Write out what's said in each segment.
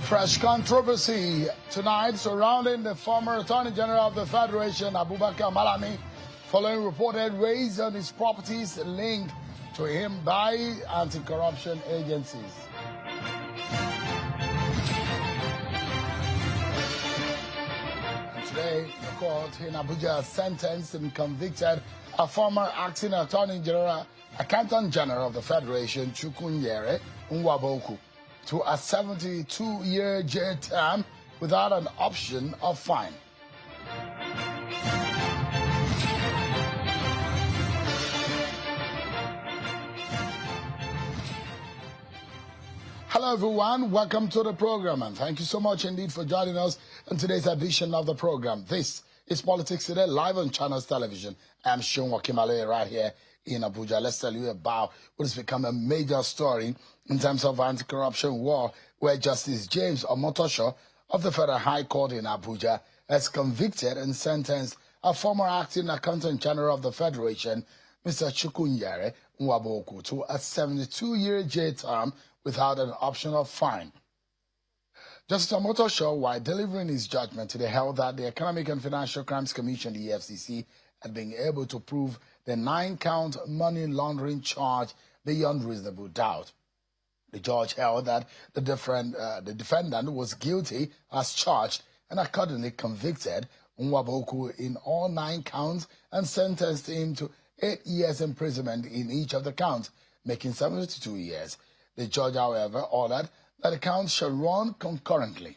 Fresh controversy tonight surrounding the former Attorney General of the Federation, Abubakar Malami, following reported raids on his properties linked to him by anti-corruption agencies. And today, the court in Abuja sentenced and convicted a former acting Attorney General, Accountant General of the Federation, Chukwunyere Nwaboku, to a 72-year jail term without an option of fine. Hello everyone, welcome to the program and thank you so much indeed for joining us in today's edition of the program. This is Politics Today, live on Channels Television. I'm Sean Wakimale right here in Abuja. Let's tell you about what has become a major story in terms of anti-corruption war, where Justice James Omotosho of the Federal High Court in Abuja has convicted and sentenced a former acting Accountant General of the Federation, Mr. Chukwunyere Nwaboku, to a 72-year jail term without an option of fine. Justice Omotosho, while delivering his judgment today, held that the Economic and Financial Crimes Commission, the EFCC, had been able to prove the 9-count money laundering charge beyond reasonable doubt. The judge held that the defendant was guilty as charged and accordingly convicted Nwaboku in all 9 counts and sentenced him to 8 years imprisonment in each of the counts, making 72 years. The judge, however, ordered that the counts shall run concurrently.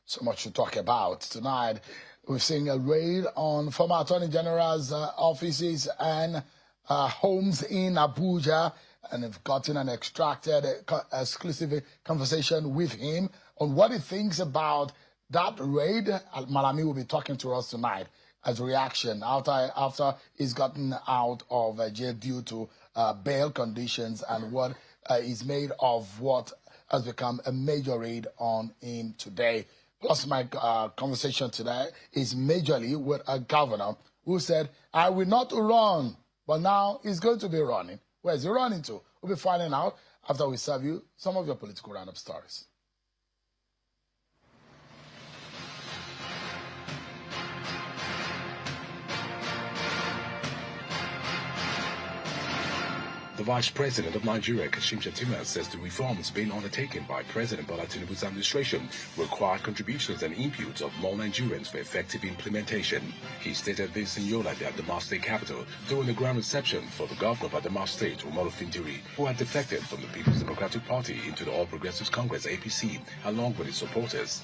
So much to talk about tonight. We're seeing a raid on former Attorney General's offices and homes in Abuja, and have gotten an extracted exclusive conversation with him on what he thinks about that raid. Malami will be talking to us tonight as a reaction after he's gotten out of jail due to bail conditions and what is made of what has become a major raid on him today. Plus, my conversation today is majorly with a governor who said, I will not run, but now he's going to be running. Where is he running to? We'll be finding out after we serve you some of your political roundup stories. The Vice President of Nigeria, Kashim Shettima, says the reforms being undertaken by President Bola Tinubu's administration require contributions and inputs of more Nigerians for effective implementation. He stated this in Yola, the Adamawa State capital, during the grand reception for the governor of Adamawa State, Umaru Fintiri, who had defected from the People's Democratic Party into the All Progressives Congress, APC, along with his supporters.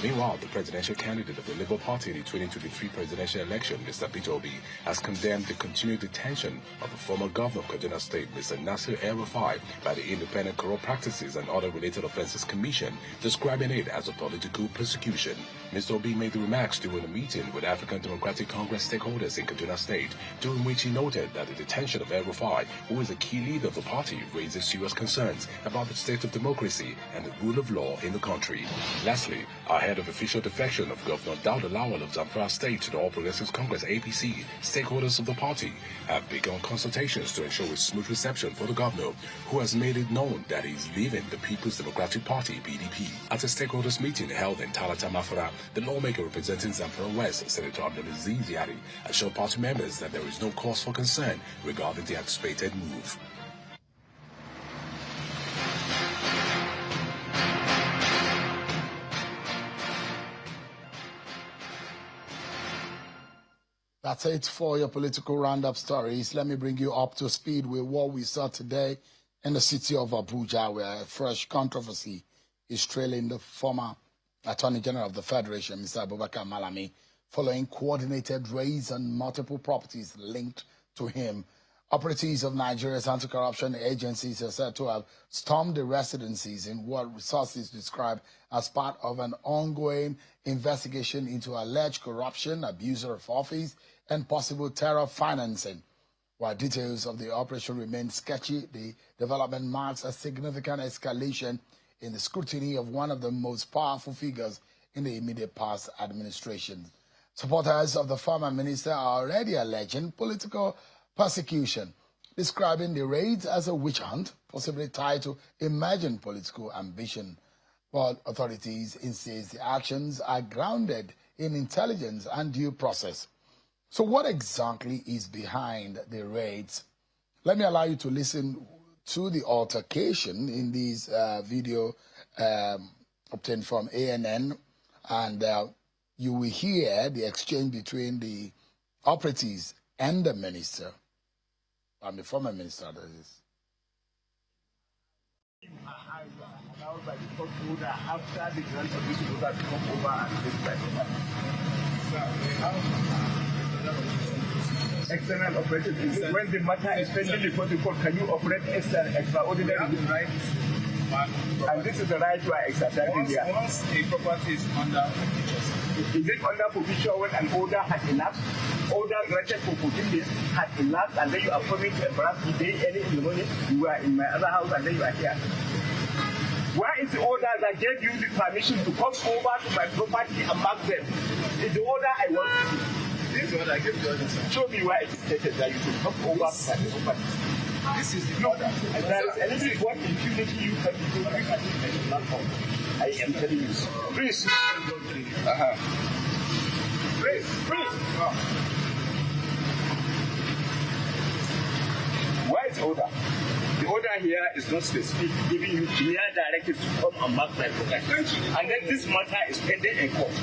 Meanwhile, the presidential candidate of the Labour Party in the 2023 presidential election, Mr. Peter Obi, has condemned the continued detention of the former governor of Kaduna State, Mr. Nasir El-Rufai, by the Independent Corrupt Practices and Other Related Offences Commission, describing it as a political persecution. Mr. Obi made the remarks during a meeting with African Democratic Congress stakeholders in Kaduna State, during which he noted that the detention of El-Rufai, who is a key leader of the party, raises serious concerns about the state of democracy and the rule of law in the country. Lastly, ahead of official defection of Governor Dauda Lawal of Zamfara State to the All Progressives Congress, APC, stakeholders of the party have begun consultations to ensure a smooth reception for the governor, who has made it known that he is leaving the People's Democratic Party, PDP. At a stakeholders meeting held in Talata Mafara, the lawmaker representing Zamfara West, Senator Abdulaziz Yari, assured party members that there is no cause for concern regarding the anticipated move. That's it for your political roundup stories. Let me bring you up to speed with what we saw today in the city of Abuja, where a fresh controversy is trailing the former Attorney General of the Federation, Mr. Abubakar Malami, following coordinated raids on multiple properties linked to him. Operatives of Nigeria's anti-corruption agencies are said to have stormed the residencies in what resources describe as part of an ongoing investigation into alleged corruption, abuse of office, and possible terror financing. While details of the operation remain sketchy, the development marks a significant escalation in the scrutiny of one of the most powerful figures in the immediate past administration. Supporters of the former minister are already alleging political persecution. describing the raids as a witch hunt, possibly tied to imagined political ambition. But authorities insist the actions are grounded in intelligence and due process. So what exactly is behind the raids? Let me allow you to listen to the altercation in this video obtained from ANN, and you will hear the exchange between the operatives and the minister, and the former minister, that is. Allowed by the court order after the grant of this order to come over and take back. External operators, when the matter is pending before the court, can you operate extraordinary right? And this is the right you are exercising here. Once a property is under forfeiture. Is it under forfeiture when an order has elapsed? Order granted for 14 days has elapsed, and then you are coming to embarrass me day early in the morning. You are in my other house, and then you are here. Where is the order that gave you the permission to come over to my property and mark them? It's the order I want to see. This is what I gave you. Show me where it is stated that you should come over to my property. This is the order. And there is a little what impunity you can do by cutting the platform. I am telling you. Please. Please. Where is the order? The order here is not specific, giving you clear directives to come and mark my property. And then this matter is pending in court.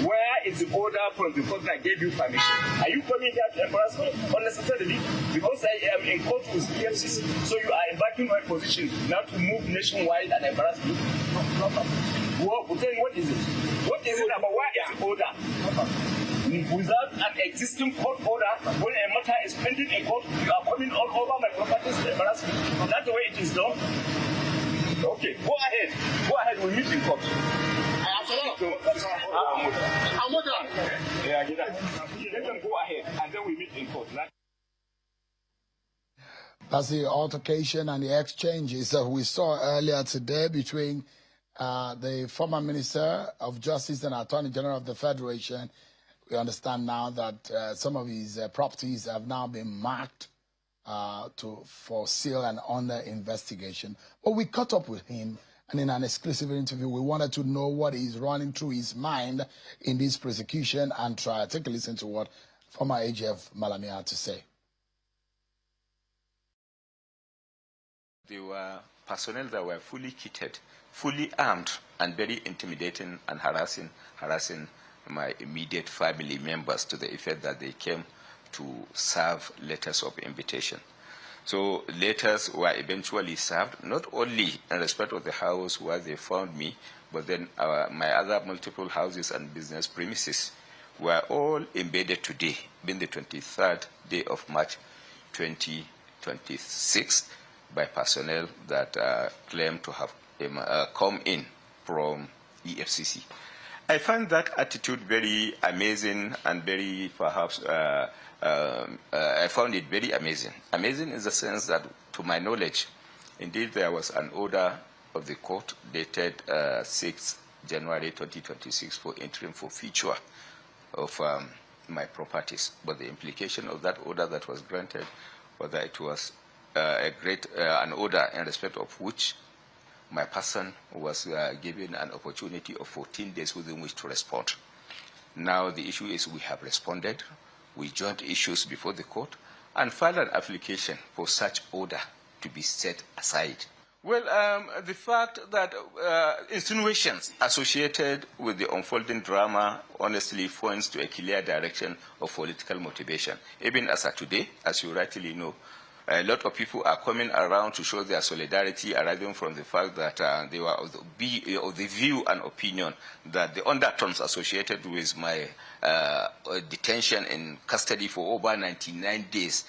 Where is the order from the court that gave you permission? Are you coming here to embarrass me unnecessarily? Because I am in court with EFCC, so you are embarking my position now to move nationwide and embarrass me? Well, then what is it? What is it about? Where is the order? Without an existing court order, when a matter is pending in court, you are coming all over my properties to embarrass me. That's the way it is done. Okay, go ahead, we'll meet in court. Yeah, get that. Let them go ahead, and then we meet in court. That's the altercation and the exchanges that we saw earlier today between the former Minister of Justice and Attorney General of the Federation. We understand now that some of his properties have now been marked for sale and under investigation. But we caught up with him, and in an exclusive interview, we wanted to know what is running through his mind in this prosecution and trial. Take a listen to what former AGF Malami had to say. There were personnel that were fully kitted, fully armed, and very intimidating and harassing my immediate family members to the effect that they came to serve letters of invitation. So letters were eventually served, not only in respect of the house where they found me, but then my other multiple houses and business premises were all embedded today, being the 23rd day of March 2026, by personnel that claim to have come in from EFCC. I find that attitude very amazing and very, perhaps, I found it very amazing. Amazing in the sense that, to my knowledge, indeed there was an order of the court dated 6 January 2026 for interim forfeiture of my properties. But the implication of that order that was granted was that it was an order in respect of which my person was given an opportunity of 14 days within which to respond. Now the issue is we have responded, we joined issues before the court, and filed an application for such order to be set aside. Well, the fact that insinuations associated with the unfolding drama honestly points to a clear direction of political motivation. Even as of today, as you rightly know, a lot of people are coming around to show their solidarity arising from the fact that they were of the view and opinion that the undertones associated with my detention in custody for over 99 days,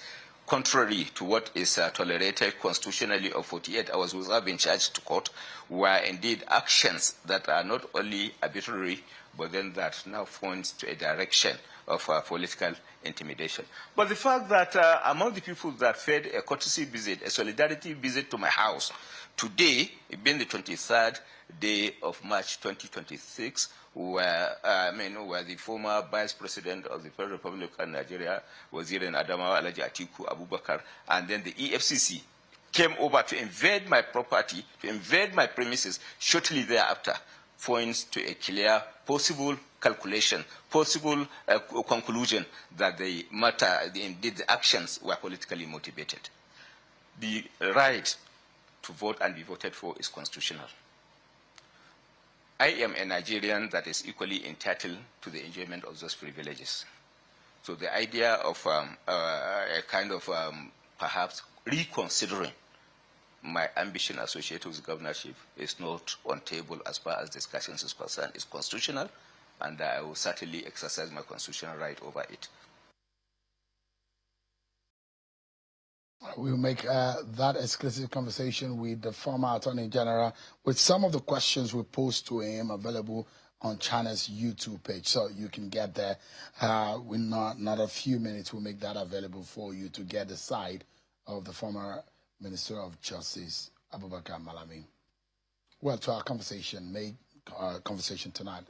contrary to what is tolerated constitutionally of 48 hours without being charged to court, were indeed actions that are not only arbitrary but then that now points to a direction of political intimidation. But the fact that among the people that paid a courtesy visit, a solidarity visit to my house, today, being the 23rd day of March 2026, where the former Vice President of the Federal Republic of Nigeria, Wazir Adamawa Alhaji Atiku Abubakar, and then the EFCC came over to invade my property, to invade my premises shortly thereafter, points to a clear possible calculation, possible conclusion that the matter, indeed the actions were politically motivated. The right to vote and be voted for is constitutional. I am a Nigerian that is equally entitled to the enjoyment of those privileges. So the idea of a kind of perhaps reconsidering my ambition associated with governorship is not on table as far as discussions is concerned. It's constitutional, and I will certainly exercise my constitutional right over it. We'll make that exclusive conversation with the former Attorney General with some of the questions we posed to him available on China's YouTube page. So you can get there. In not a few minutes, we'll make that available for you to get the side of the former Minister of Justice, Abubakar Malami. Well, to our conversation tonight.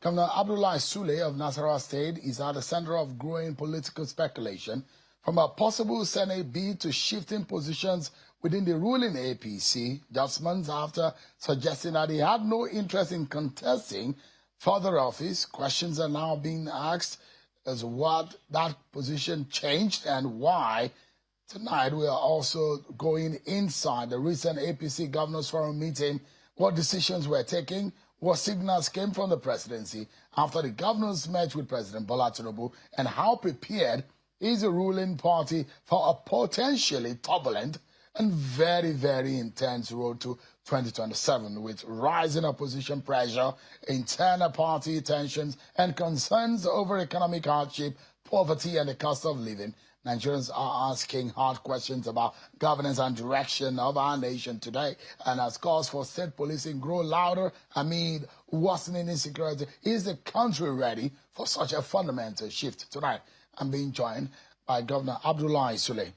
Governor Abdullahi Sule of Nasarawa State is at the center of growing political speculation from a possible Senate bid to shifting positions within the ruling APC just months after suggesting that he had no interest in contesting further office. Questions are now being asked as what that position changed and why. Tonight, we are also going inside the recent APC Governors Forum meeting, what decisions were taken, what signals came from the presidency after the governors met with President Bola Tinubu, and how prepared is the ruling party for a potentially turbulent and very, very intense road to 2027 with rising opposition pressure, internal party tensions, and concerns over economic hardship, poverty, and the cost of living. Nigerians are asking hard questions about governance and direction of our nation today. And as calls for state policing grow louder amid worsening insecurity, is the country ready for such a fundamental shift? Tonight, I'm being joined by Governor Abdullahi Sule,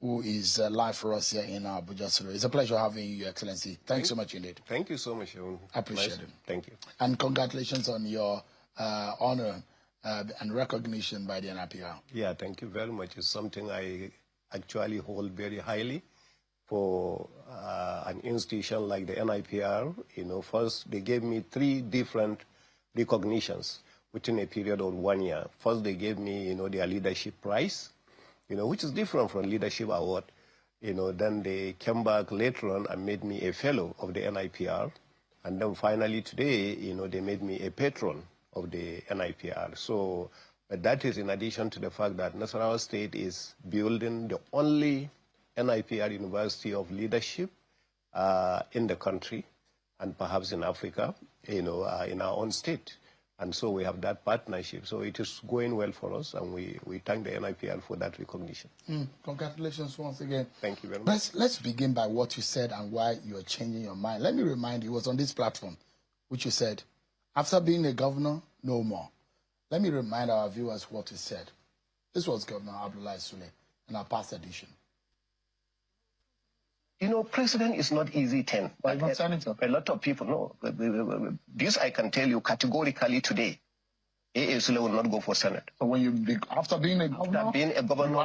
who is live for us here in Abuja today. It's a pleasure having you, Your Excellency. Thanks so much indeed. Thank you so much, Sean. I appreciate it. Thank you. And congratulations on your honor and recognition by the NIPR. Yeah, thank you very much. It's something I actually hold very highly for an institution like the NIPR. You know, first they gave me 3 different recognitions within a period of 1 year. First, they gave me, their leadership prize, which is different from leadership award. Then they came back later on and made me a fellow of the NIPR. And then finally today, they made me a patron of the NIPR. So that is in addition to the fact that Nasarawa State is building the only NIPR University of Leadership in the country and perhaps in Africa, in our own state. And so we have that partnership. So it is going well for us, and we thank the NIPR for that recognition. Congratulations once again. Thank you very much. Let's begin by what you said and why you are changing your mind. Let me remind you, it was on this platform, which you said, after being a governor, no more. Let me remind our viewers what you said. This was Governor Abdullahi Sule in our past edition. President is not easy 10. Why not senator? A lot of people know. This I can tell you categorically today. AA Sule will not go for Senate. So when after being a governor,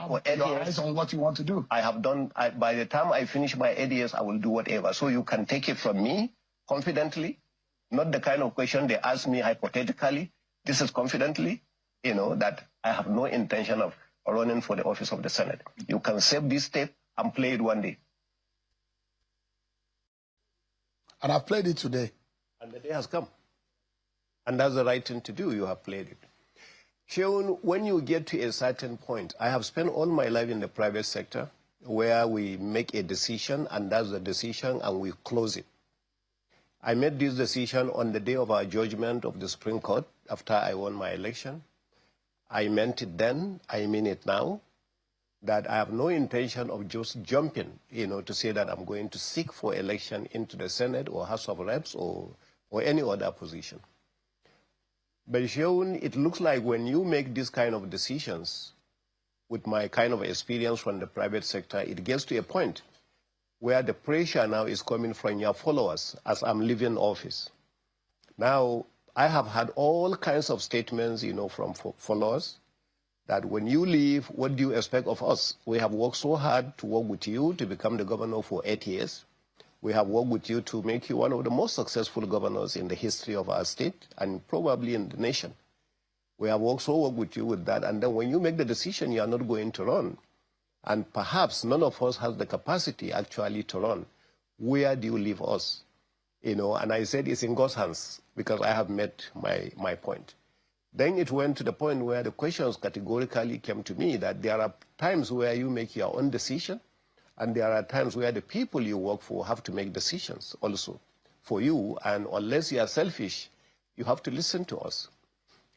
for 8 your years, eyes on what you want to do. I have done. By the time I finish my 8 years, I will do whatever. So you can take it from me confidently, not the kind of question they ask me hypothetically. This is confidently, that I have no intention of running for the office of the Senate. You can save this tape and play it one day. And I've played it today. And the day has come. And that's the right thing to do. You have played it. Sheon, when you get to a certain point, I have spent all my life in the private sector where we make a decision, and that's the decision, and we close it. I made this decision on the day of our judgment of the Supreme Court after I won my election. I meant it then, I mean it now, that I have no intention of just jumping, to say that I'm going to seek for election into the Senate or House of Reps or any other position. But Sheun, it looks like when you make these kind of decisions, with my kind of experience from the private sector, it gets to a point where the pressure now is coming from your followers as I'm leaving office. Now, I have had all kinds of statements, from followers that when you leave, what do you expect of us? We have worked so hard to work with you to become the governor for 8 years. We have worked with you to make you one of the most successful governors in the history of our state and probably in the nation. We have worked with you with that. And then when you make the decision, you are not going to run. And perhaps none of us has the capacity actually to run. Where do you leave us? And I said it's in God's hands because I have made my point. Then it went to the point where the questions categorically came to me that there are times where you make your own decision, and there are times where the people you work for have to make decisions also for you. And unless you are selfish, you have to listen to us.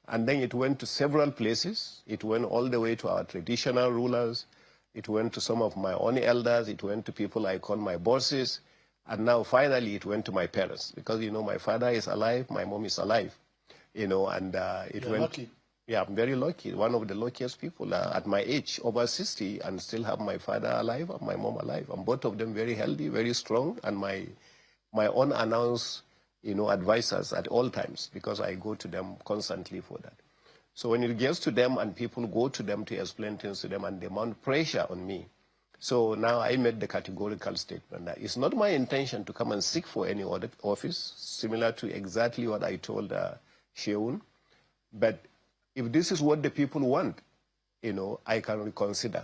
And then it went to several places. It went all the way to our traditional rulers. It went to some of my own elders. It went to people I call my bosses. And now finally it went to my parents because, my father is alive, my mom is alive, and it went. Lucky. Yeah, I'm very lucky. One of the luckiest people at my age, over 60, and still have my father alive and my mom alive. And both of them very healthy, very strong, and my own announced, advisors at all times because I go to them constantly for that. So when it gets to them and people go to them to explain things to them and they mount pressure on me. So now I made the categorical statement that it's not my intention to come and seek for any other office, similar to exactly what I told Sheun. But if this is what the people want, I can reconsider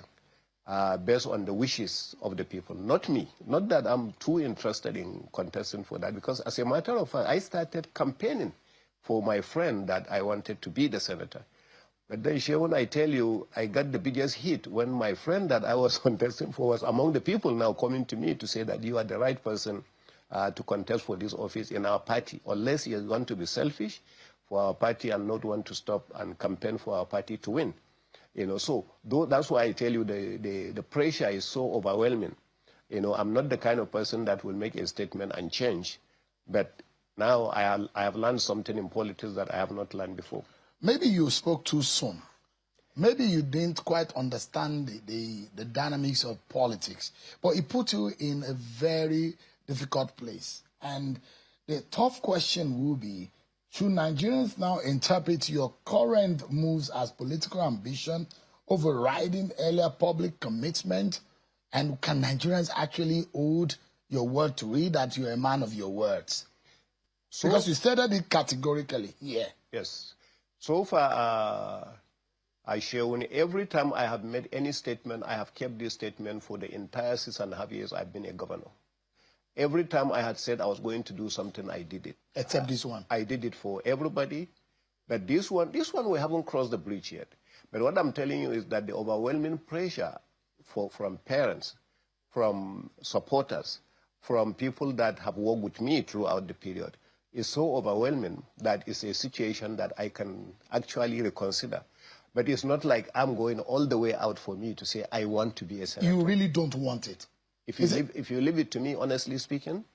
based on the wishes of the people, not me. Not that I'm too interested in contesting for that, because as a matter of fact, I started campaigning for my friend that I wanted to be the senator. But then, Sheun, I tell you, I got the biggest hit when my friend that I was contesting for was among the people now coming to me to say that you are the right person to contest for this office in our party, unless you want to be selfish for our party and not want to stop and campaign for our party to win. So that's why I tell you the pressure is so overwhelming. I'm not the kind of person that will make a statement and change. But now I have learned something in politics that I have not learned before. Maybe you spoke too soon. Maybe you didn't quite understand the dynamics of politics. But it put you in a very difficult place. And the tough question will be, should Nigerians now interpret your current moves as political ambition, overriding earlier public commitment? And can Nigerians actually hold your word to read that you're a man of your words? Because you stated it categorically. Yeah. Yes. So far, Sheun, every time I have made any statement, I have kept this statement for the entire 6.5 years I've been a governor. Every time I had said I was going to do something, I did it. Except this one. I did it for everybody. But this one we haven't crossed the bridge yet. But what I'm telling you is that the overwhelming pressure from parents, from supporters, from people that have worked with me throughout the period is so overwhelming that it's a situation that I can actually reconsider. But it's not like I'm going all the way out for me to say I want to be a senator. You really don't want it. If you leave it to me, honestly speaking,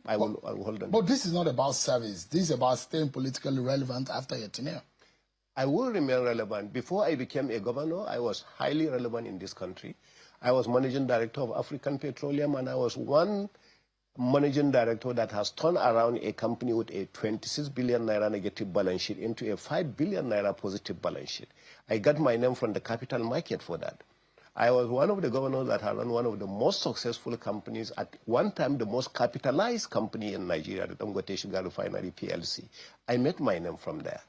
I will hold on. But this is not about service. This is about staying politically relevant after your tenure. I will remain relevant. Before I became a governor, I was highly relevant in this country. I was managing director of African Petroleum, and I was one managing director that has turned around a company with a 26 billion naira negative balance sheet into a 5 billion naira positive balance sheet. I got my name from the capital market for that. I was one of the governors that had run one of the most successful companies, at one time the most capitalized company in Nigeria, the Dangote Sugar Refinery PLC. I made my name from there.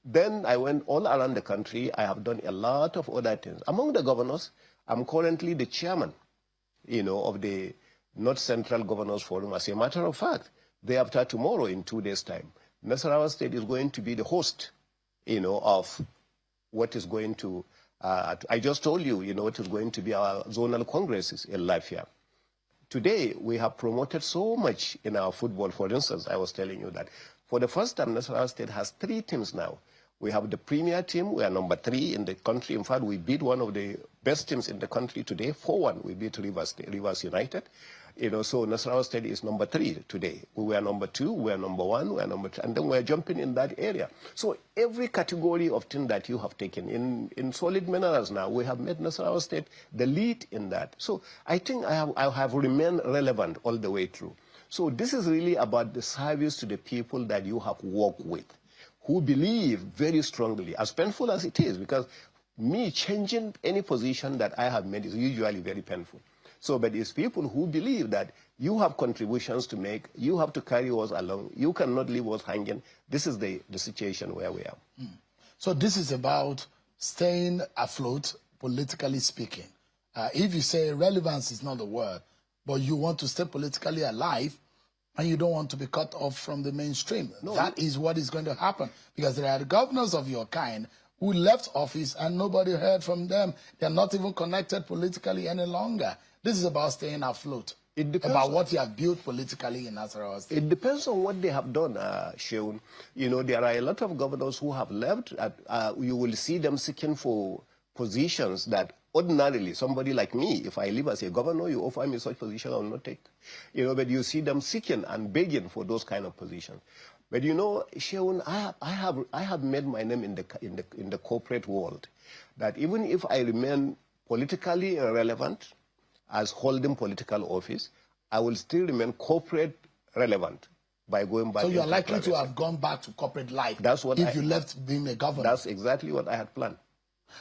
Then I went all around the country. I have done a lot of other things. Among the governors, I'm currently the chairman, of the North Central Governors Forum. As a matter of fact, day after tomorrow, in 2 days' time, Nasarawa State is going to be the host, of what is going to, I just told you, what is going to be our zonal congresses in Lafia. Today, we have promoted so much in our football. For instance, I was telling you that for the first time, Nasarawa State has 3 teams now. We have the premier team. We are number 3 in the country. In fact, we beat one of the best teams in the country today, 4-1. We beat Rivers United. So Nasarawa State is number 3 today. We were number 2, we were number 1, we were number 2, and then we're jumping in that area. So every category of thing that you have taken in solid minerals now, we have made Nasarawa State the lead in that. So I think I have remained relevant all the way through. So this is really about the service to the people that you have worked with, who believe very strongly, as painful as it is, because me changing any position that I have made is usually very painful. So, but it's people who believe that you have contributions to make, you have to carry us along, you cannot leave us hanging. This is the situation where we are. So this is about staying afloat, politically speaking. If you say relevance is not the word, but you want to stay politically alive, and you don't want to be cut off from the mainstream. No, that is what is going to happen, because there are governors of your kind who left office and nobody heard from them. They're not even connected politically any longer. This is about staying afloat. It depends about what you have built politically in Nasarawa State. It depends on what they have done, Sheun. There are a lot of governors who have left. You will see them seeking for positions that ordinarily somebody like me, if I live as a governor, you offer me such position, I will not take. But you see them seeking and begging for those kind of positions. But Sheun, I have made my name in the corporate world, that even if I remain politically irrelevant as holding political office, I will still remain corporate relevant by going back. So you are likely to have gone back to corporate life. That's what if you left being a governor. That's exactly what I had planned.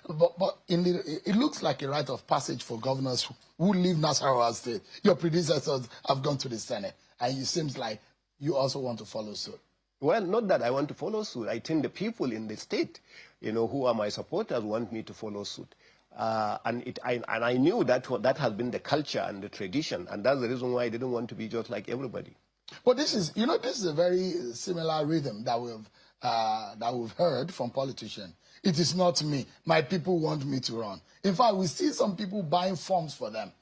But it looks like a rite of passage for governors who leave Nasarawa State. Your predecessors have gone to the Senate, and it seems like you also want to follow suit. Well, not that I want to follow suit. I think the people in the state, who are my supporters, want me to follow suit. And I knew that has been the culture and the tradition, and that's the reason why I didn't want to be just like everybody. But this is a very similar rhythm that we've heard from politicians. It is not me. My people want me to run. In fact, we see some people buying forms for them.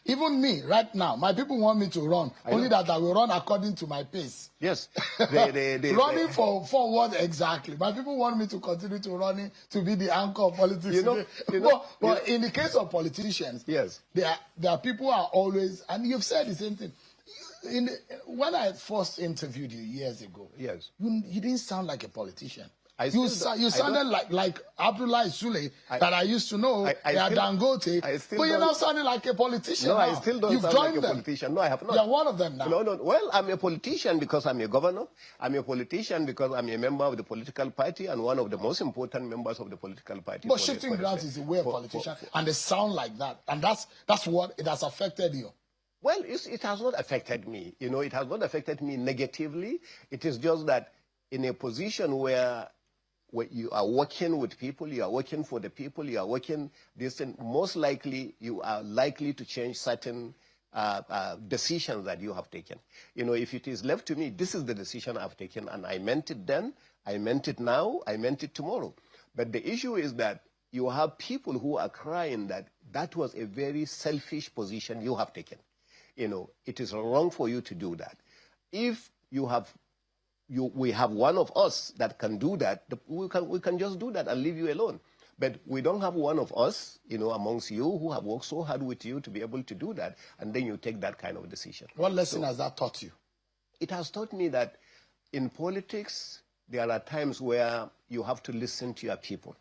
Even me, right now, my people want me to run. Only that I will run according to my pace. Yes. Running for what exactly? My people want me to continue to running, to be the anchor of politics. But in the case of politicians, yes, there are people who are always, and you've said the same thing. When I first interviewed you years ago, yes, you didn't sound like a politician. You sounded like Abdullah Sule that I used to know, Dangote, but you're not sounding like a politician. No, now. I still don't sound like a politician. No, I have not. You're one of them now. No. Well, I'm a politician because I'm a governor. I'm a politician because I'm a member of the political party and one of the most important members of the political party. But shifting grounds is the way of politician, and they sound like that. And that's what it has affected you. Well, it has not affected me. It has not affected me negatively. It is just that in a position where you are working with people, you are working for the people, you are working this, and most likely you are likely to change certain decisions that you have taken. If it is left to me, this is the decision I've taken, and I meant it then, I meant it now, I meant it tomorrow. But the issue is that you have people who are crying that was a very selfish position you have taken. It is wrong for you to do that. If we have one of us that can do that, we can just do that and leave you alone. But we don't have one of us, amongst you who have worked so hard with you to be able to do that, and then you take that kind of decision. What lesson has that taught you? It has taught me that in politics, there are times where you have to listen to your people.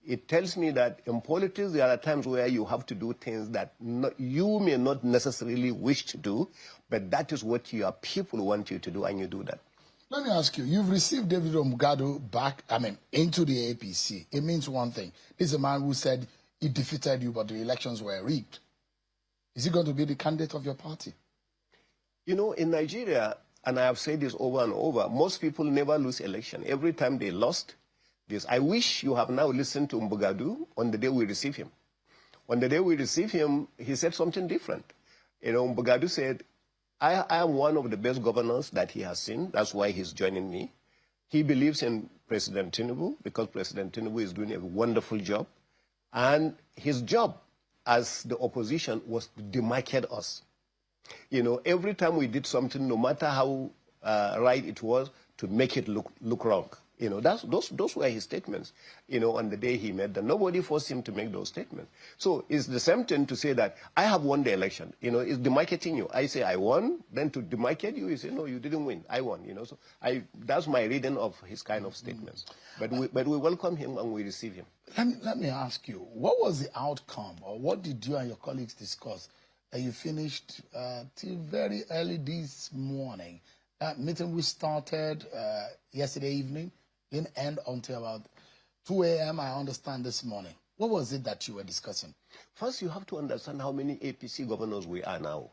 It tells me that in politics, there are times where you have to do things that you may not necessarily wish to do, but that is what your people want you to do, and you do that. Let me ask you, you've received David Omugado back, into the APC. It means one thing. This is a man who said he defeated you, but the elections were rigged. Is he going to be the candidate of your party? In Nigeria, and I have said this over and over, most people never lose election. Every time they lost this. I wish you have now listened to Omugado on the day we received him. On the day we received him, he said something different. Omugado said, I am one of the best governors that he has seen. That's why he's joining me. He believes in President Tinubu because President Tinubu is doing a wonderful job. And his job as the opposition was to demarcate us. Every time we did something, no matter how right it was, to make it look wrong. You know, those were his statements, you know, on the day he made them. Nobody forced him to make those statements. So it's the same thing to say that I have won the election. You know, it's demarcating you. I say I won, then to demarcate you, you say, no, you didn't win. I won, you know. So that's my reading of his kind of statements. But we welcome him and we receive him. Let me ask you, what was the outcome, or what did you and your colleagues discuss? You finished till very early this morning. That meeting we started yesterday evening, didn't end until about 2 a.m., I understand, this morning. What was it that you were discussing? First, you have to understand how many APC governors we are now.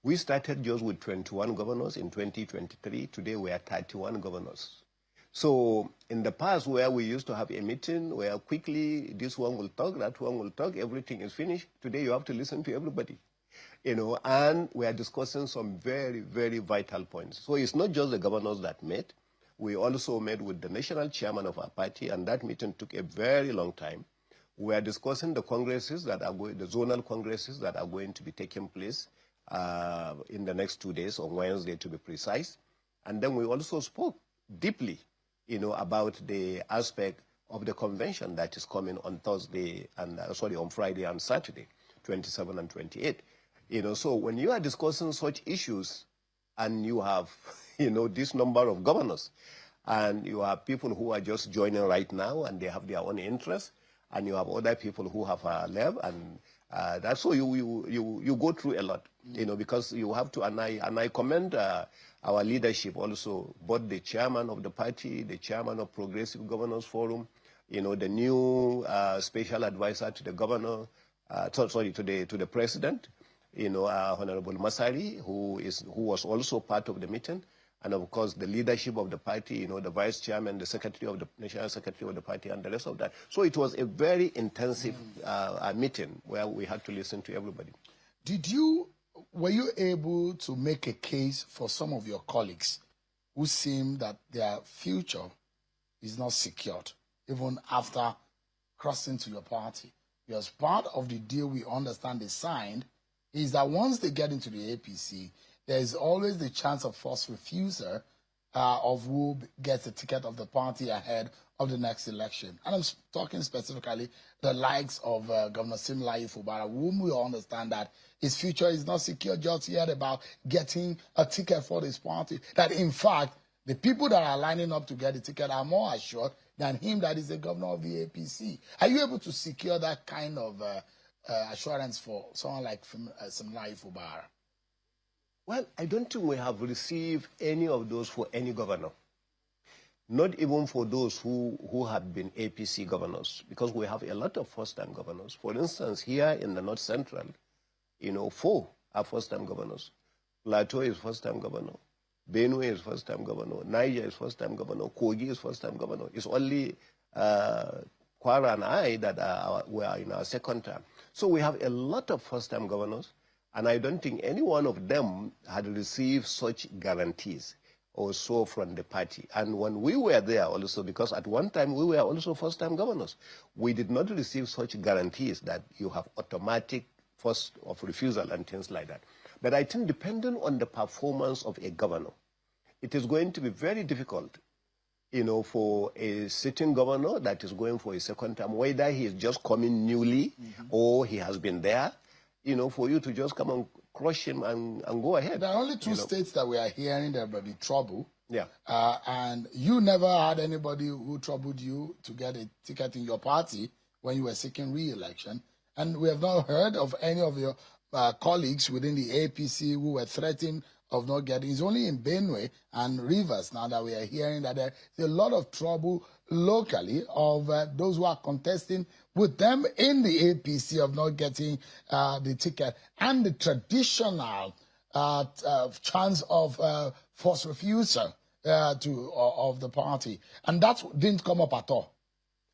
We started just with 21 governors in 2023. Today, we are 31 governors. So in the past, where we used to have a meeting where quickly this one will talk, that one will talk, everything is finished. Today, you have to listen to everybody. You know, and we are discussing some very, very vital points. So it's not just the governors that met. We also met with the national chairman of our party, and that meeting took a very long time. We are discussing the congresses that are going, the zonal congresses that are going to be taking place in the next 2 days, on Wednesday to be precise. And then we also spoke deeply, you know, about the aspect of the convention that is coming on Thursday and on Friday and Saturday, 27 and 28. You know, so when you are discussing such issues and you have, you know, this number of governors and you have people who are just joining right now and they have their own interests, and you have other people who have left, and that's so you go through a lot, you know, because you have to, and I commend our leadership also, both the chairman of the party, the chairman of Progressive Governors Forum, you know, the new special advisor to the governor, to the president, you know, Honorable Masari, who was also part of the meeting, and of course the leadership of the party, you know, the vice chairman, the secretary of the national secretary of the party, and the rest of that. So it was a very intensive meeting where we had to listen to everybody. Were you able to make a case for some of your colleagues who seem that their future is not secured, even after crossing to your party? Because part of the deal we understand they signed is that once they get into the APC, there is always the chance of forced refusal of who gets the ticket of the party ahead of the next election. And I'm talking specifically the likes of Governor Simlayi Fubara, whom we understand that his future is not secure just yet about getting a ticket for this party. That, in fact, the people that are lining up to get the ticket are more assured than him that is the governor of the APC. Are you able to secure that kind of assurance for someone like Simlayi Fubara? Well, I don't think we have received any of those for any governor. Not even for those who have been APC governors, because we have a lot of first-time governors. For instance, here in the North Central, you know, 4 are first-time governors. Plateau is first-time governor. Benue is first-time governor. Niger is first-time governor. Kogi is first-time governor. It's only Kwara and I that were in our second term. So we have a lot of first-time governors, and I don't think any one of them had received such guarantees or so from the party. And when we were there also, because at one time we were also first-time governors, we did not receive such guarantees that you have automatic first of refusal and things like that. But I think depending on the performance of a governor, it is going to be very difficult, you know, for a sitting governor that is going for a second term, whether he is just coming newly or he has been there, you know, for you to just come and crush him and go ahead. There are only 2 states that we are hearing there will be trouble. Yeah. And you never had anybody who troubled you to get a ticket in your party when you were seeking re-election. And we have not heard of any of your colleagues within the APC who were threatened of not getting. It's only in Benue and Rivers now that we are hearing that there's a lot of trouble locally of those who are contesting with them in the APC of not getting the ticket, and the traditional chance of forced refusal of the party. And that didn't come up at all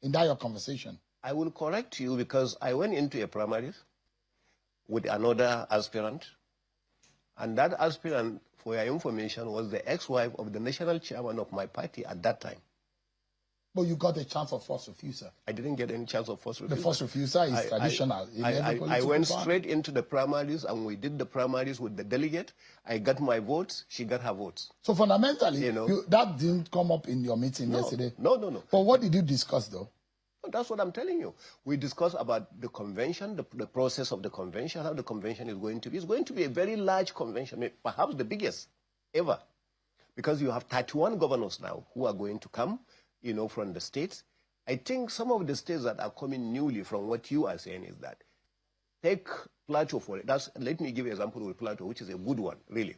in that your conversation. I will correct you, because I went into a primaries with another aspirant, and that aspirant, for your information, was the ex-wife of the national chairman of my party at that time. But you got a chance of first refusal. I didn't get any chance of first refusal. The first refusal is traditional. I went straight into the primaries, and we did the primaries with the delegate. I got my votes. She got her votes. So fundamentally, that didn't come up in your meeting yesterday? No. But what did you discuss, though? That's what I'm telling you. We discussed about the convention, the process of the convention, how the convention is going to be. It's going to be a very large convention, perhaps the biggest ever, because you have 31 governors now who are going to come, from the states. I think some of the states that are coming newly from what you are saying is that, take Plateau for it. Let me give you an example with Plateau, which is a good one, really.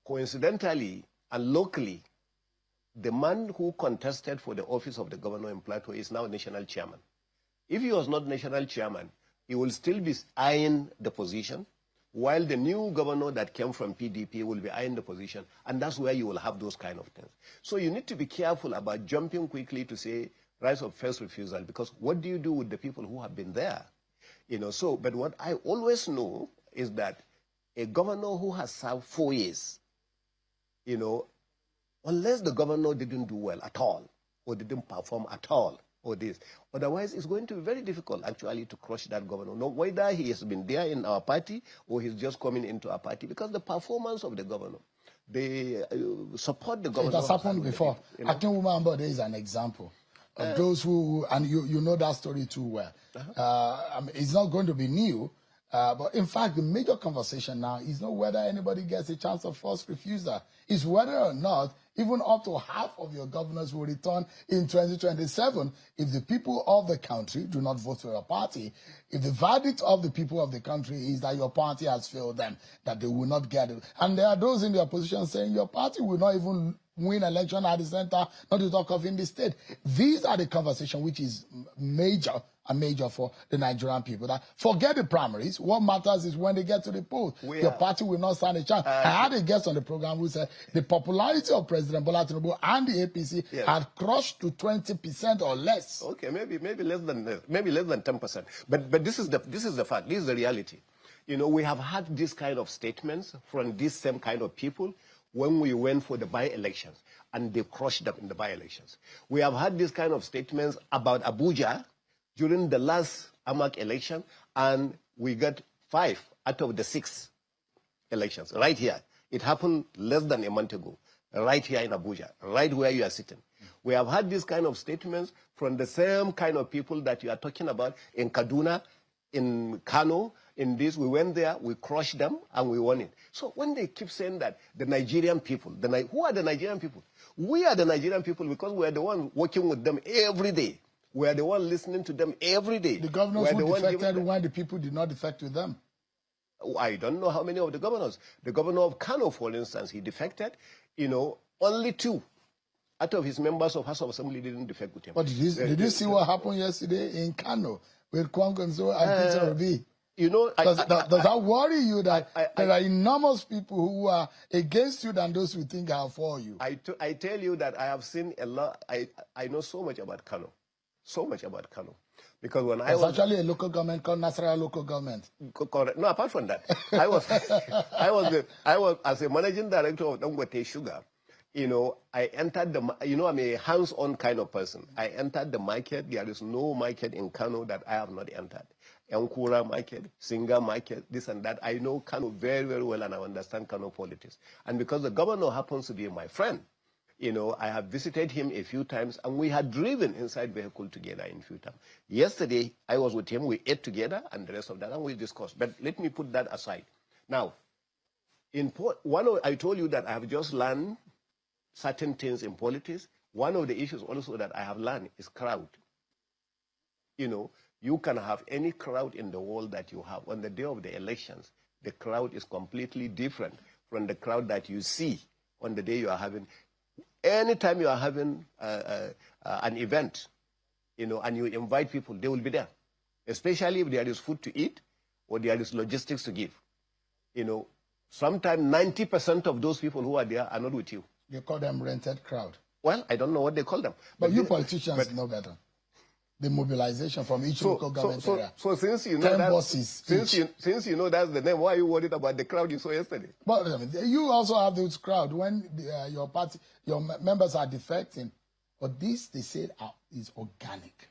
Coincidentally and locally, the man who contested for the office of the governor in Plateau is now national chairman. If he was not national chairman, he will still be eyeing the position, while the new governor that came from PDP will be eyeing the position, and that's where you will have those kind of things. So you need to be careful about jumping quickly to say right of first refusal, because what do you do with the people who have been there? But what I always know is that a governor who has served 4 years, unless the governor didn't do well at all, or didn't perform at all, or this, otherwise it's going to be very difficult actually to crush that governor, no, whether he has been there in our party or he's just coming into our party, because the performance of the governor, they support the governor. It has happened before. I think Woman is an example of those who, and you know that story too well. It's not going to be new. But in fact, the major conversation now is not whether anybody gets a chance of first refusal. It's whether or not even up to half of your governors will return in 2027 if the people of the country do not vote for your party. If the verdict of the people of the country is that your party has failed them, that they will not get it. And there are those in the opposition saying your party will not even win election at the center, not to talk of in the state. These are the conversation which is major for the Nigerian people. That forget the primaries. What matters is when they get to the polls. Your party will not stand a chance. I had a guest on the program who said the popularity of President Bola Tinubu and the APC had crushed to 20% or less. Okay, maybe less than 10%. But this is the fact. This is the reality. We have had this kind of statements from these same kind of people when we went for the by-elections, and they crushed them in the by-elections. We have had this kind of statements about Abuja during the last AMAC election, and we got 5 out of the 6 elections right here. It happened less than a month ago, right here in Abuja, right where you are sitting. We have had this kind of statements from the same kind of people that you are talking about in Kaduna, in Kano, in this. We went there, we crushed them, and we won it. So when they keep saying that the Nigerian people, who are the Nigerian people? We are the Nigerian people because we are the ones working with them every day. We are the ones listening to them every day. The governors who defected when the people did not defect with them. I don't know how many of the governors. The governor of Kano, for instance, he defected. Only 2 out of his members of House of Assembly didn't defect with him. But did you see what happened yesterday in Kano with Kwangonzo and Peter Obi? Does that worry you that there are enormous people who are against you than those who think are for you? I tell you that I have seen a lot. I know so much about Kano. So much about Kano. Because when I was actually a local government called Nasarawa local government. Correct. No, apart from that, I was as a managing director of Dangote Sugar. I entered I'm a hands-on kind of person. I entered the market. There is no market in Kano that I have not entered. Yankura market, Singa market, this and that. I know Kano very, very well, and I understand Kano politics. And because the governor happens to be my friend, I have visited him a few times, and we had driven inside vehicle together in a few times. Yesterday, I was with him. We ate together, and the rest of that, and we discussed. But let me put that aside. Now, I told you that I have just learned certain things in politics. One of the issues also that I have learned is crowd. You can have any crowd in the world that you have. On the day of the elections, the crowd is completely different from the crowd that you see on the day you are having. Anytime you are having an event, and you invite people, they will be there. Especially if there is food to eat or there is logistics to give. Sometimes 90% of those people who are there are not with you. You call them rented crowd. Well, I don't know what they call them. But you politicians know better. The mobilization from each local government area. So since you know 10 that, buses since you know that's the name, why are you worried about the crowd you saw yesterday? But you also have those crowd when your members are defecting. But this, they said, is organic.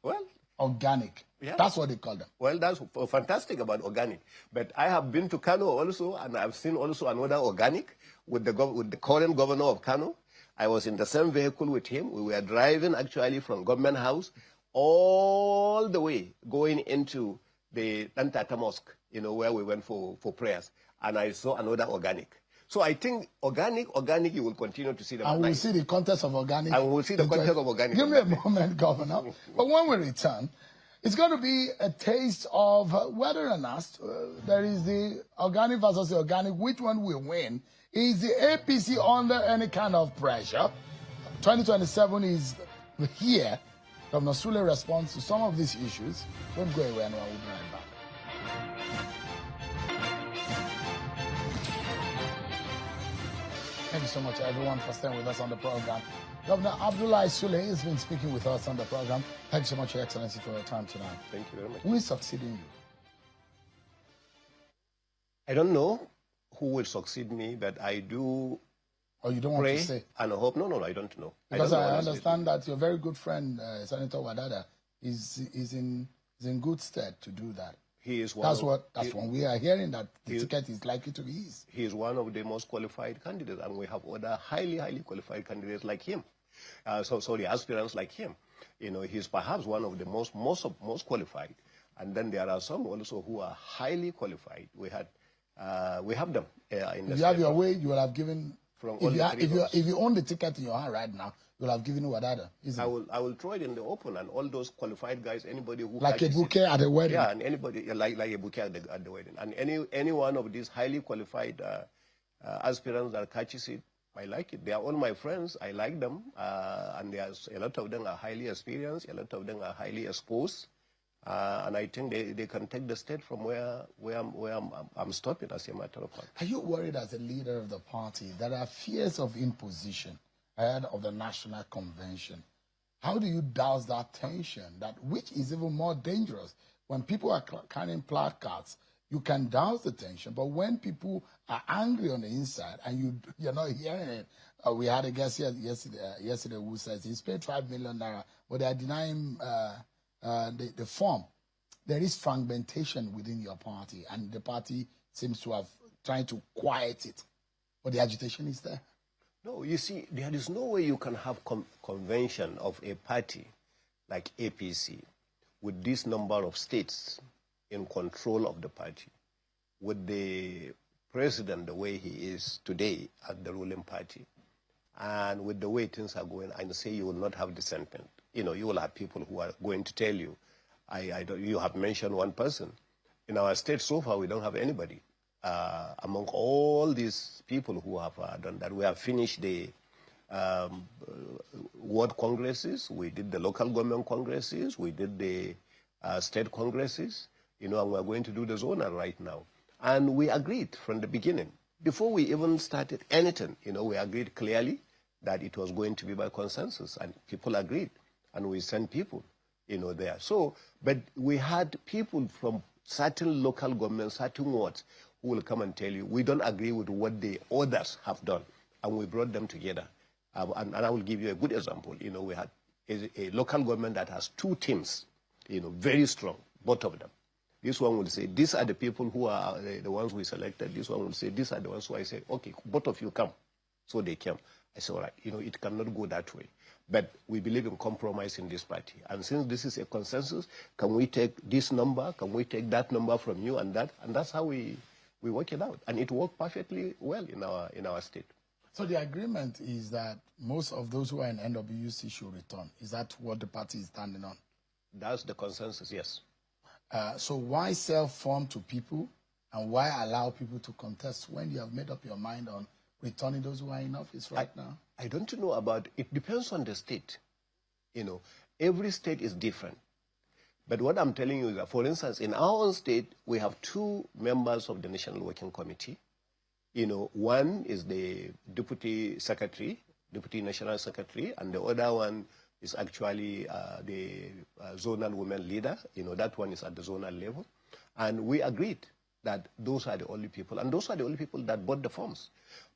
Well, Organic. yeah. That's what they call them. Well, that's fantastic about organic. But I have been to Kano also, and I've seen also another organic with the current governor of Kano. I was in the same vehicle with him. We were driving actually from Government House all the way going into the Tantata Mosque, where we went for prayers. And I saw another organic. So I think organic, you will continue to see them. And we'll see the contest of organic. And we'll see the contest of organic. Give me a moment, Governor. But when we return, it's going to be a taste of whether or not there is the organic versus the organic. Which one will win? Is the APC under any kind of pressure? 2027 is here. Governor Sule responds to some of these issues. Don't go away, and we'll be right back. Thank you so much, everyone, for staying with us on the program. Governor Abdullahi Sule has been speaking with us on the program. Thank you so much, Your Excellency, for your time tonight. Thank you very much. Who is succeeding you? I don't know who will succeed me, but I do Or you don't pray want to say? and hope. No, I don't know. Because don't know I honestly. understand that your very good friend, Senator Wadada, is in good stead to do that. He is one. That's when we are hearing that the ticket is likely to be his. He is one of the most qualified candidates, and we have other highly qualified candidates like him. The aspirants like him. He's perhaps one of the most qualified. And then there are some also who are highly qualified. We have them in the. If you have your way, you will have given. From if you own the ticket in your hand right now, you'll have given Wadada. I will throw it in the open, and all those qualified guys, anybody who like a bouquet at a wedding. Yeah, and anybody like a bouquet at the wedding, and any one of these highly qualified aspirants that catches it, I like it. They are all my friends. I like them, and there's a lot of them are highly experienced. A lot of them are highly exposed, and I think they can take the state from where I'm stopping, as a matter of fact. Are you worried as a leader of the party that there are fears of imposition ahead of the National Convention? How do you douse that tension, which is even more dangerous? When people are carrying placards, you can douse the tension, but when people are angry on the inside and you're not hearing it, we had a guest here yesterday who says he's paid 5 million naira, but they are denying the form. There is fragmentation within your party, and the party seems to have tried to quiet it, but the agitation is there. No, you see, there is no way you can have convention of a party like APC with this number of states in control of the party, with the president the way he is today at the ruling party, and with the way things are going, and say you will not have dissentment. You will have people who are going to tell you, you have mentioned one person. In our state so far, we don't have anybody. Among all these people who have done that, we have finished the ward congresses, we did the local government congresses, we did the state congresses, and we're going to do the zonal right now. And we agreed from the beginning. Before we even started anything, we agreed clearly that it was going to be by consensus, and people agreed, and we sent people, there. So, but we had people from certain local governments, certain wards, who will come and tell you, we don't agree with what the others have done, and we brought them together. And I will give you a good example. We had a local government that has two teams, very strong, both of them. This one will say, these are the people who are the ones we selected. This one will say, these are the ones who I say, okay, both of you come. So they came. I said, all right, it cannot go that way. But we believe in compromise in this party. And since this is a consensus, can we take this number? Can we take that number from you and that? And that's how we work it out. And it worked perfectly well in our state. So the agreement is that most of those who are in NWC should return. Is that what the party is standing on? That's the consensus, yes. So why sell form to people and why allow people to contest when you have made up your mind on returning those who are in office right now? I don't know about it. It depends on the state. Every state is different. But what I'm telling you is that, for instance, in our own state, we have two members of the National Working Committee. One is the Deputy National Secretary, and the other one is actually the zonal women leader. That one is at the zonal level. And we agreed that those are the only people, and those are the only people that bought the forms.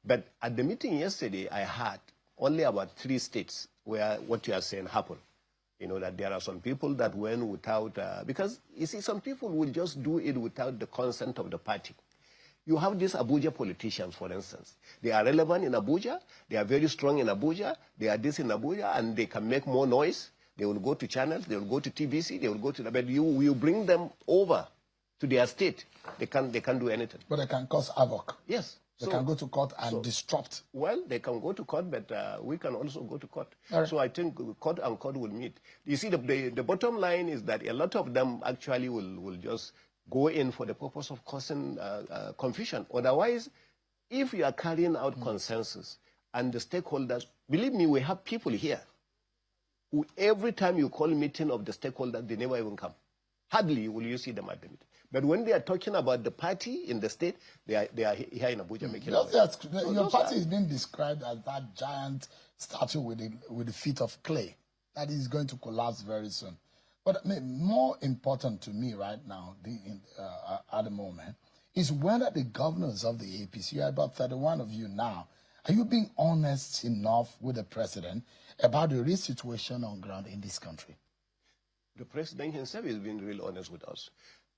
But at the meeting yesterday, I heard only about 3 states where what you are saying happened. That there are some people that went without, because you see, some people will just do it without the consent of the party. You have these Abuja politicians, for instance. They are relevant in Abuja. They are very strong in Abuja. They are this in Abuja, and they can make more noise. They will go to channels. They will go to TBC. They will go to the... But you bring them over to their state. They can't do anything. But they can cause havoc. Yes. They can go to court and disrupt. Well, they can go to court, but we can also go to court. Right. So I think court and court will meet. You see, the bottom line is that a lot of them actually will just go in for the purpose of causing confusion. Otherwise, if you are carrying out consensus and the stakeholders, believe me, we have people here who every time you call meeting of the stakeholders, they never even come. Hardly will you see them at the meeting. But when they are talking about the party in the state, they are here in Abuja making noise. Your party is being described as that giant statue with the feet of clay that is going to collapse very soon. But more important to me right now, at the moment, is whether the governors of the APC, you are about 31 of you now, are you being honest enough with the president about the real situation on ground in this country? The president himself is being real honest with us.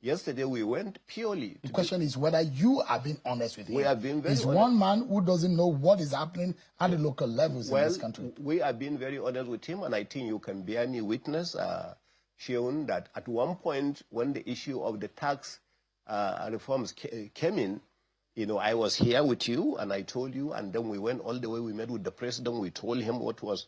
Yesterday we went purely... The question is whether you are being honest with him. We have been very honest. He's one man who doesn't know what is happening at the local levels in this country. We are being very honest with him, and I think you can bear me witness, Sheon, that at one point when the issue of the tax reforms came in, I was here with you, and I told you, and then we went all the way, we met with the president, we told him what was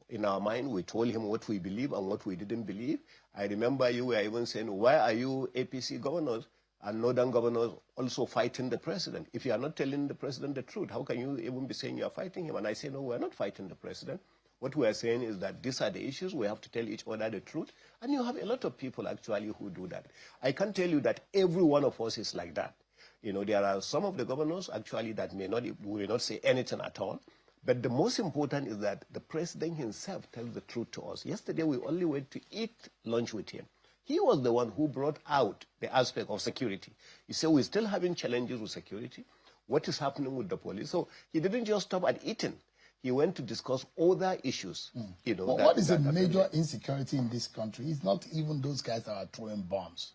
in our mind, we told him what we believe and what we didn't believe. I remember you were even saying, why are you APC governors and northern governors also fighting the president? If you are not telling the president the truth, how can you even be saying you are fighting him? And I say, no, we're not fighting the president. What we are saying is that these are the issues. We have to tell each other the truth. And you have a lot of people actually who do that. I can tell you that every one of us is like that. There are some of the governors actually that will not say anything at all. But the most important is that the president himself tells the truth to us. Yesterday, we only went to eat lunch with him. He was the one who brought out the aspect of security. He said, we're still having challenges with security. What is happening with the police? So he didn't just stop at eating. He went to discuss other issues. What is the major insecurity in this country? It's not even those guys that are throwing bombs.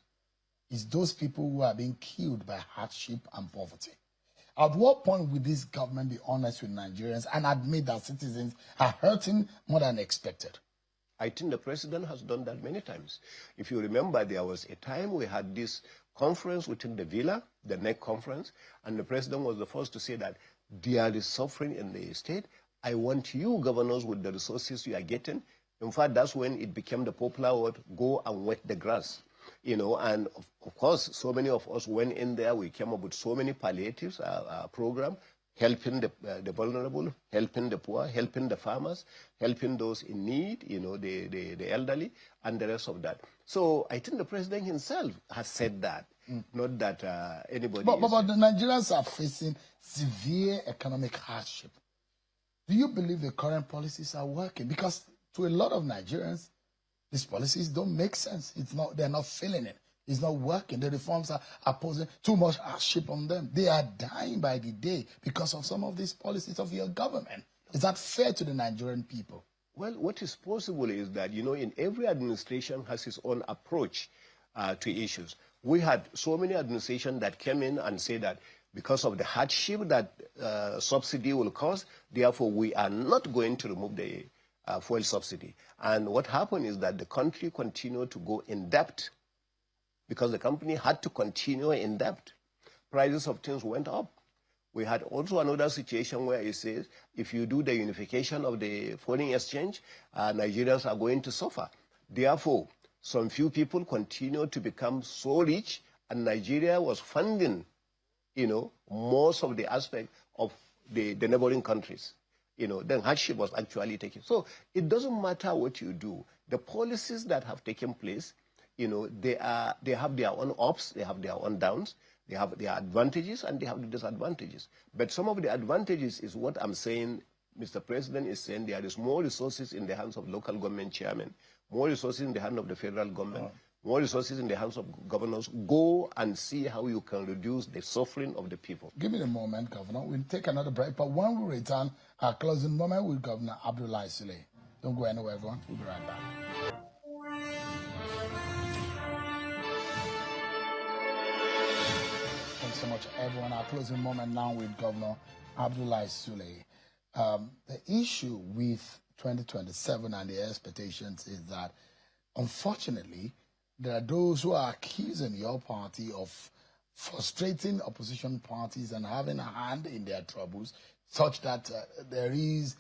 It's those people who are being killed by hardship and poverty. At what point will this government be honest with Nigerians and admit that citizens are hurting more than expected? I think the president has done that many times. If you remember, there was a time we had this conference within the villa, the NEC conference, and the president was the first to say that there is suffering in the state. I want you, governors, with the resources you are getting. In fact, that's when it became the popular word, go and wet the grass. And of course, so many of us went in there. We came up with so many palliatives, program, helping the vulnerable, helping the poor, helping the farmers, helping those in need, the elderly, and the rest of that. So I think the president himself has said that, not that anybody But the Nigerians are facing severe economic hardship. Do you believe the current policies are working? Because to a lot of Nigerians, these policies don't make sense. They're not feeling it. It's not working. The reforms are posing too much hardship on them. They are dying by the day because of some of these policies of your government. Is that fair to the Nigerian people? Well, what is possible is that, in every administration has its own approach to issues. We had so many administrations that came in and said that because of the hardship that subsidy will cause, therefore we are not going to remove the fuel subsidy. And what happened is that the country continued to go in debt because the company had to continue in debt. Prices of things went up. We had also another situation where it says if you do the unification of the foreign exchange, Nigerians are going to suffer. Therefore, some few people continued to become so rich, and Nigeria was funding, most of the aspect of the neighboring countries. Then hardship was actually taken. So it doesn't matter what you do. The policies that have taken place, they have their own ups, they have their own downs, they have their advantages and they have the disadvantages. But some of the advantages is what I'm saying, Mr. President is saying there is more resources in the hands of local government chairmen, more resources in the hand of the federal government, more resources in the hands of governors. Go and see how you can reduce the suffering of the people. Give me a moment, Governor. We'll take another break, but when we return, our closing moment with Governor Abdullahi Sule. Don't go anywhere, everyone. We'll be right back. Thanks so much, everyone. Our closing moment now with Governor Abdullahi Sule. The issue with 2027 and the expectations is that, unfortunately, there are those who are accusing your party of frustrating opposition parties and having a hand in their troubles, such that there is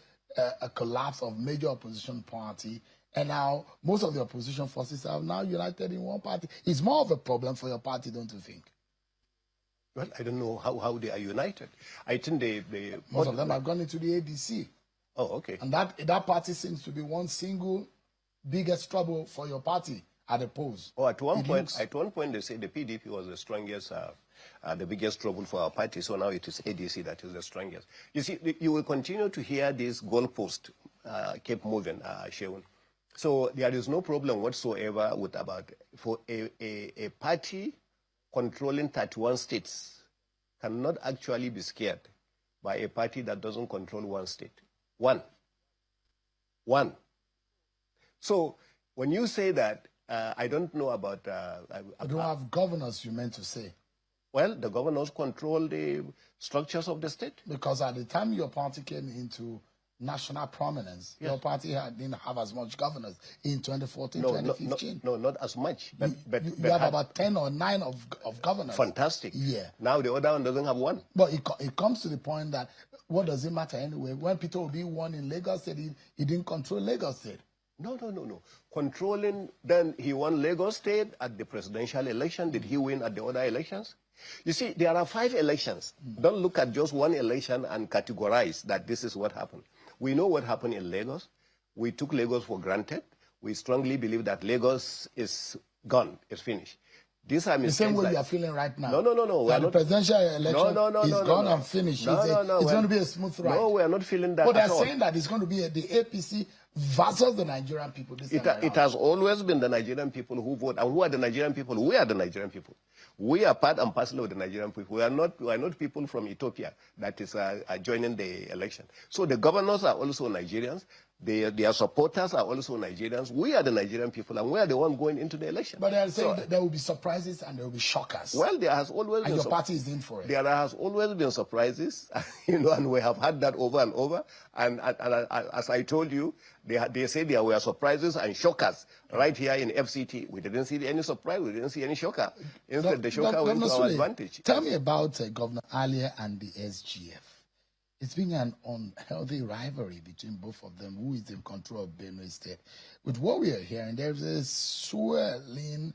a collapse of major opposition party, and now most of the opposition forces are now united in one party. It's more of a problem for your party, don't you think? Well, I don't know how they are united. I think most of them have gone into the ADC. Oh, okay. And that party seems to be one single biggest trouble for your party at the polls. Oh, at one point they say the PDP was the strongest, the biggest trouble for our party. So now it is ADC that is the strongest. You see, you will continue to hear this goalpost keep moving, Sheun. So there is no problem whatsoever with for a party controlling 31 states cannot actually be scared by a party that doesn't control one state. One. So when you say that, I don't know about... you don't have governors, you meant to say. Well, the governors control the structures of the state. Because at the time your party came into national prominence, yes, your party didn't have as much governors in 2014, 2015. No, not as much. But you have about 10 or 9 of governors. Fantastic. Yeah. Now the other one doesn't have one. But it comes to the point that what does it matter anyway? When Peter Obi won in Lagos State, he didn't control Lagos State. No. Controlling, then he won Lagos State at the presidential election. Did he win at the other elections? You see, there are 5 elections. Don't look at just one election and categorize that this is what happened. We know what happened in Lagos. We took Lagos for granted. We strongly believe that Lagos is gone, it's finished. These are the same way you are feeling right now. No. The presidential election is gone and finished. It's going to be a smooth ride. No, we are not feeling that. But they're saying that it's going to be the APC versus the Nigerian people. It has always been the Nigerian people who vote. And who are the Nigerian people? We are the Nigerian people. We are part and parcel of the Nigerian people. We are not people from Ethiopia that is joining the election. So the governors are also Nigerians. Their supporters are also Nigerians. We are the Nigerian people, and we are the one going into the election. But they are saying that there will be surprises and there will be shockers. Well, there has always been... And your party is in for it. There has always been surprises, and we have had that over and over. And as I told you, they say there were surprises and shockers right here in FCT. We didn't see any surprise. We didn't see any shocker. Instead, the shocker went to our advantage. Tell me about Governor Alia and the SGF. It's been an unhealthy rivalry between both of them. Who is in control of Benue State? With what we are hearing, there's a swirling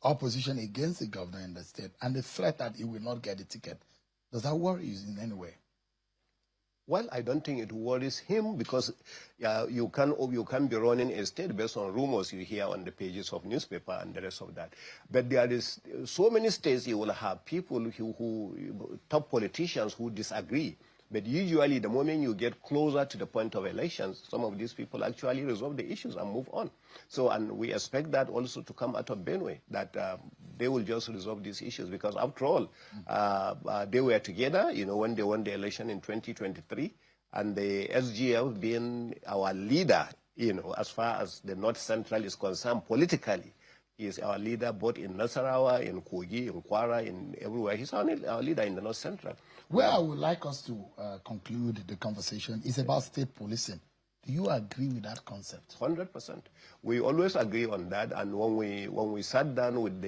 opposition against the governor in the state and the threat that he will not get the ticket. Does that worry you in any way? Well, I don't think it worries him because you can be running a state based on rumors you hear on the pages of newspaper and the rest of that. But there is so many states you will have people who top politicians who disagree. But usually the moment you get closer to the point of elections, some of these people actually resolve the issues and move on. So, and we expect that also to come out of Benue, that they will just resolve these issues because after all, they were together, when they won the election in 2023, and the SGF being our leader, as far as the North Central is concerned politically, he is our leader both in Nasarawa, in Kogi, in Kwara, in everywhere. He's our leader in the North Central. Where I would like us to conclude the conversation is about state policing. Do you agree with that concept? 100%. We always agree on that. And when we sat down with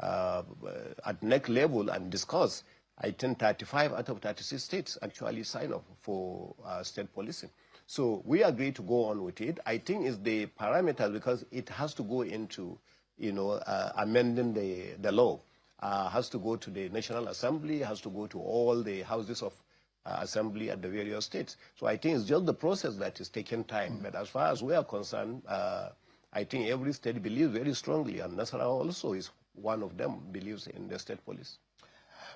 at neck level and discussed, I think 35 out of 36 states actually sign up for state policing. So we agree to go on with it. I think it's the parameters because it has to go into, amending the law. Has to go to the National Assembly, has to go to all the houses of assembly at the various states. So I think it's just the process that is taking time. But as far as we are concerned, I think every state believes very strongly, and Nasarawa also is one of them, believes in the state police.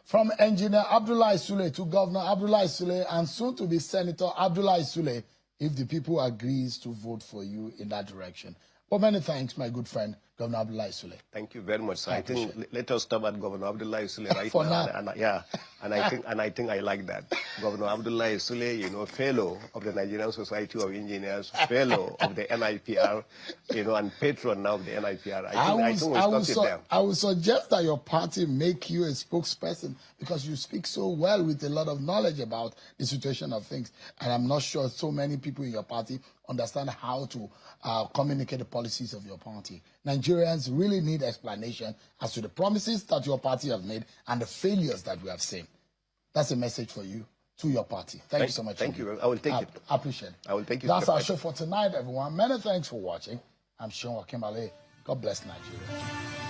From Engineer Abdullahi Sule to Governor Abdullahi Sule and soon to be Senator Abdullahi Sule, if the people agrees to vote for you in that direction. Well, many thanks, my good friend. Governor Abdullahi Sule. Thank you very much, sir. I think let us stop at Governor Abdullahi Sule right For now. now. And I think I like that. Governor Abdullahi Sule, you know, fellow of the Nigerian Society of Engineers, fellow of the NIPR, you know, and patron now of the NIPR. I think we'll stop it there. I would suggest that your party make you a spokesperson because you speak so well with a lot of knowledge about the situation of things. And I'm not sure so many people in your party understand how to communicate the policies of your party. Nigerians really need explanation as to the promises that your party has made and the failures that we have seen. That's a message for you to your party. Thank you so much. Thank you. I will take it. I appreciate it. I will take it. That's our show for tonight, everyone. Many thanks for watching. I'm Sean Wakimale. God bless Nigeria.